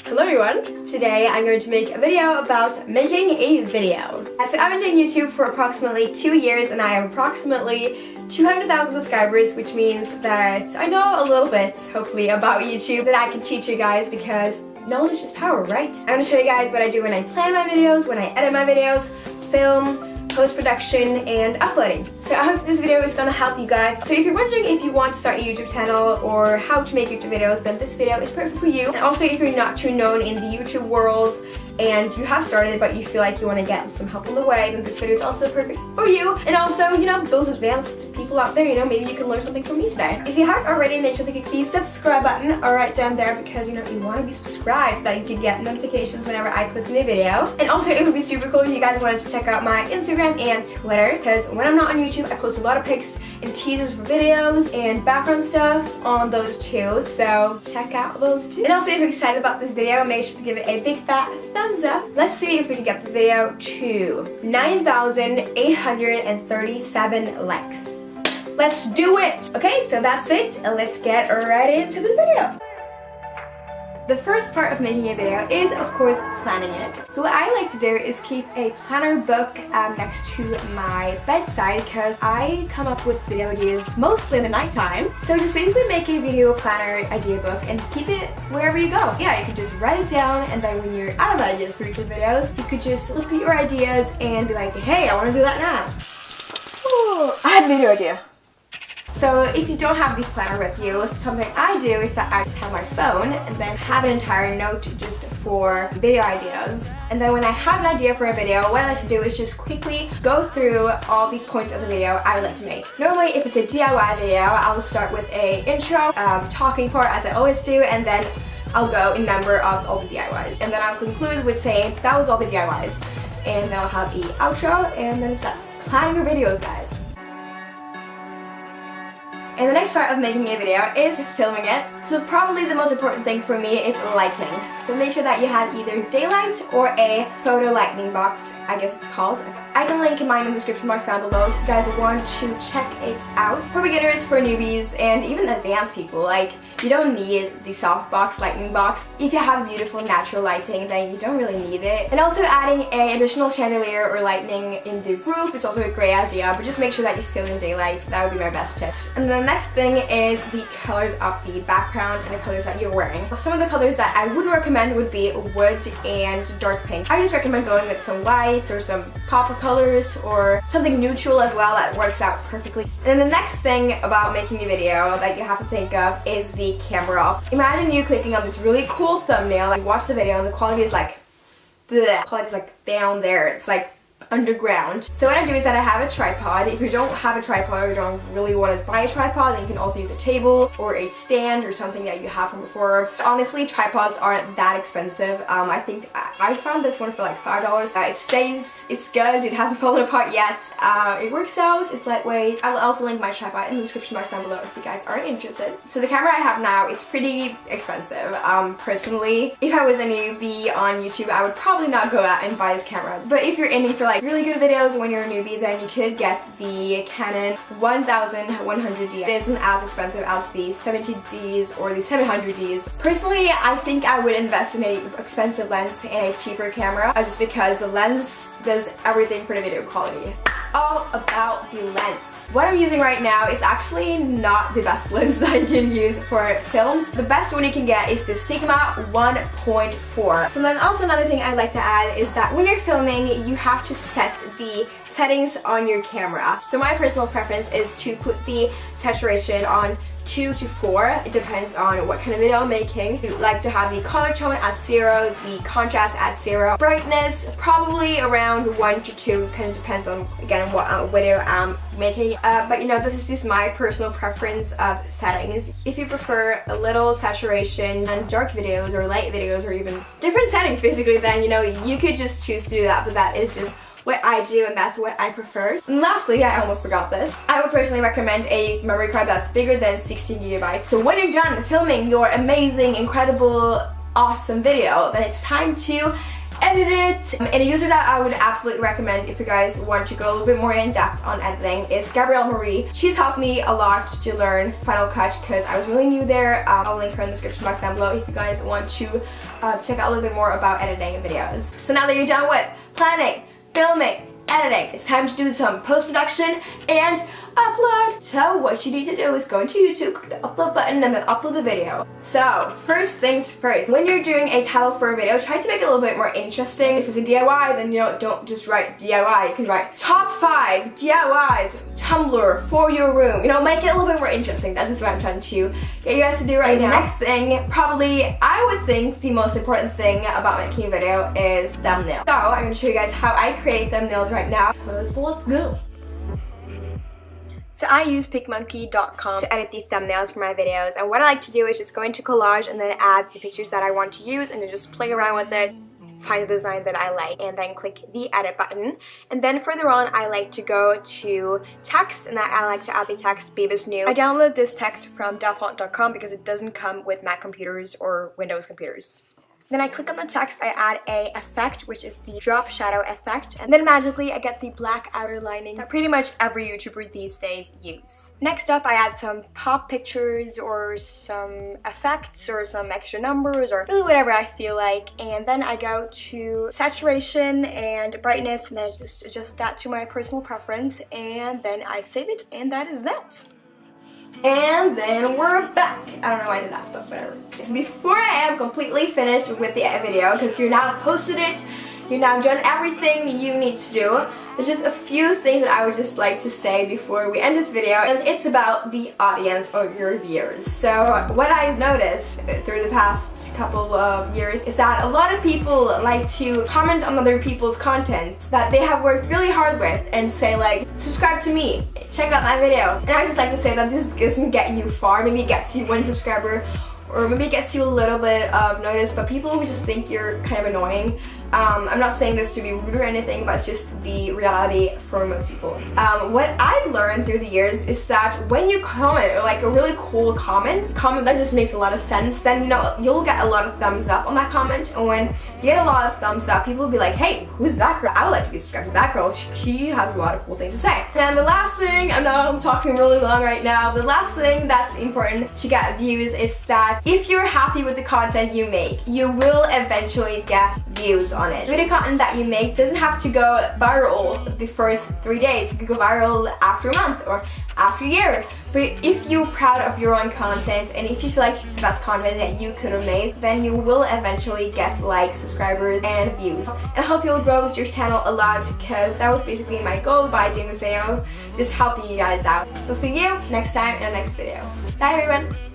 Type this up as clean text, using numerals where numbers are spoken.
Hello everyone! Today I'm going to make a video about making a video. So I've been doing YouTube for approximately 2 years and I have approximately 200,000 subscribers, which means that I know a little bit, hopefully, about YouTube that I can teach you guys because knowledge is power, right? I'm going to show you guys what I do when I plan my videos, when I edit my videos, film, post-production, and uploading. So I hope this video is going to help you guys. So if you're wondering if you want to start a YouTube channel or how to make YouTube videos, then this video is perfect for you. And also if you're not too known in the YouTube world and you have started but you feel like you want to get some help on the way, then this video is also perfect for you. And also, you know, those advanced people out there, you know, maybe you can learn something from me today. If you haven't already, make sure to click the subscribe button right down there because, you know, you want to be subscribed so that you can get notifications whenever I post a new video. And also it would be super cool if you guys wanted to check out my Instagram and Twitter because when I'm not on YouTube, I post a lot of pics and teasers for videos and background stuff on those too, so check out those too. And also if you're excited about this video, make sure to give it a big fat thumbs up. Let's see if we can get this video to 9,837 likes. Let's do it! Okay, so that's it. Let's get right into this video. The first part of making a video is, of course, planning it. So what I like to do is keep a planner book next to my bedside because I come up with video ideas mostly in the nighttime. So just basically make a video planner idea book and keep it wherever you go. Yeah, you can just write it down and then when you're out of ideas for YouTube videos, you could just look at your ideas and be like, hey, I want to do that now. Ooh, I had a video idea. So if you don't have the planner with you, something I do is that I just have my phone and then have an entire note just for video ideas. And then when I have an idea for a video, what I like to do is just quickly go through all the points of the video I would like to make. Normally if it's a DIY video, I will start with a intro, talking part as I always do, and then I'll go in number of all the DIYs. And then I'll conclude with saying that was all the DIYs. And then I'll have the outro and then it's planning your videos, guys. And the next part of making a video is filming it. So probably the most important thing for me is lighting. So make sure that you have either daylight or a photo lightning box, I guess it's called. I can link mine in the description box down below if you guys want to check it out. For beginners, for newbies, and even advanced people, like, you don't need the softbox lightning box. If you have beautiful natural lighting, then you don't really need it. And also adding an additional chandelier or lightning in the roof is also a great idea, but just make sure that you film in daylight. That would be my best tip. And then the next thing is the colors of the background and the colors that you're wearing. Some of the colors that I would recommend would be wood and dark pink. I just recommend going with some whites or some pop colors or something neutral as well that works out perfectly. And then the next thing about making a video that you have to think of is the camera. Imagine you clicking on this really cool thumbnail, like watch the video and the quality is like bleh. The quality is like down there. It's like underground. So what I do is that I have a tripod. If you don't have a tripod or you don't really want to buy a tripod, then you can also use a table or a stand or something that you have from before. Honestly, tripods aren't that expensive. I think I found this one for like $5. It stays, it's good, it hasn't fallen apart yet. It works out, it's lightweight. I'll also link my tripod in the description box down below if you guys are interested. So the camera I have now is pretty expensive. Personally, if I was a newbie on YouTube, I would probably not go out and buy this camera. But if you're aiming for like really good videos when you're a newbie, then you could get the Canon 1100D. It isn't as expensive as the 70Ds or the 700Ds. Personally, I think I would invest in an expensive lens and a cheaper camera just because the lens does everything for the video quality. It's all about the lens. What I'm using right now is actually not the best lens that you can use for films. The best one you can get is the Sigma 1.4. So then also another thing I'd like to add is that when you're filming, you have to set the settings on your camera. So my personal preference is to put the saturation on 2 to 4. It depends on what kind of video I'm making. If you like to have the color tone at 0, the contrast at 0, brightness probably around 1 to 2, kind of depends on, again, what video I'm making. But you know, this is just my personal preference of settings. If you prefer a little saturation and dark videos or light videos or even different settings basically, then you know, you could just choose to do that, but that is just what I do and that's what I prefer. And lastly, I almost forgot this, I would personally recommend a memory card that's bigger than 16 gigabytes. So when you're done filming your amazing, incredible, awesome video, then it's time to edit it. And a user that I would absolutely recommend if you guys want to go a little bit more in depth on editing is Gabrielle Marie. She's helped me a lot to learn Final Cut because I was really new there. I'll link her in the description box down below if you guys want to check out a little bit more about editing videos. So now that you're done with planning, filming, editing, it's time to do some post-production and upload. So what you need to do is go into YouTube, click the upload button, and then upload the video. So first things first, when you're doing a title for a video, try to make it a little bit more interesting. If it's a DIY, then don't just write DIY. You can write top 5 DIYs Tumblr for your room. Make it a little bit more interesting. That's just what I'm trying to get you guys to do right now. Next thing, probably I would think the most important thing about making a video is thumbnail. So I'm going to show you guys how I create thumbnails right now. Let's go. So I use PicMonkey.com to edit the thumbnails for my videos, and what I like to do is just go into collage and then add the pictures that I want to use and then just play around with it, find a design that I like, and then click the edit button. And then further on, I like to go to text, and I like to add the text Babe is New. I downloaded this text from delfont.com because it doesn't come with Mac computers or Windows computers. Then I click on the text, I add a effect, which is the drop shadow effect, and then magically I get the black outer lining that pretty much every YouTuber these days use. Next up, I add some pop pictures or some effects or some extra numbers or really whatever I feel like, and then I go to saturation and brightness, and then I just adjust that to my personal preference, and then I save it, and that is that. And then we're back. I don't know why I did that, but whatever. So before I am completely finished with the video, because you're now posted it, you've now done everything you need to do, there's just a few things that I would just like to say before we end this video, and it's about the audience or your viewers. So what I've noticed through the past couple of years is that a lot of people like to comment on other people's content that they have worked really hard with and say like, subscribe to me, check out my video. And I just like to say that this doesn't get you far. Maybe it gets you 1 subscriber, or maybe it gets you a little bit of notice, but people who just think you're kind of annoying. I'm not saying this to be rude or anything, but it's just the reality for most people. What I've learned through the years is that when you comment, like a really cool comment that just makes a lot of sense, then you'll get a lot of thumbs up on that comment, and when you get a lot of thumbs up, people will be like, hey, who's that girl? I would like to be subscribed to that girl. She has a lot of cool things to say. And the last thing, I know I'm talking really long right now, the last thing that's important to get views is that if you're happy with the content you make, you will eventually get views on it. Video content that you make doesn't have to go viral the first 3 days. It could go viral after a month or after a year. But if you're proud of your own content and if you feel like it's the best content that you could have made, then you will eventually get likes, subscribers, and views. And I hope you'll grow with your channel a lot, because that was basically my goal by doing this video, just helping you guys out. So see you next time in the next video. Bye everyone!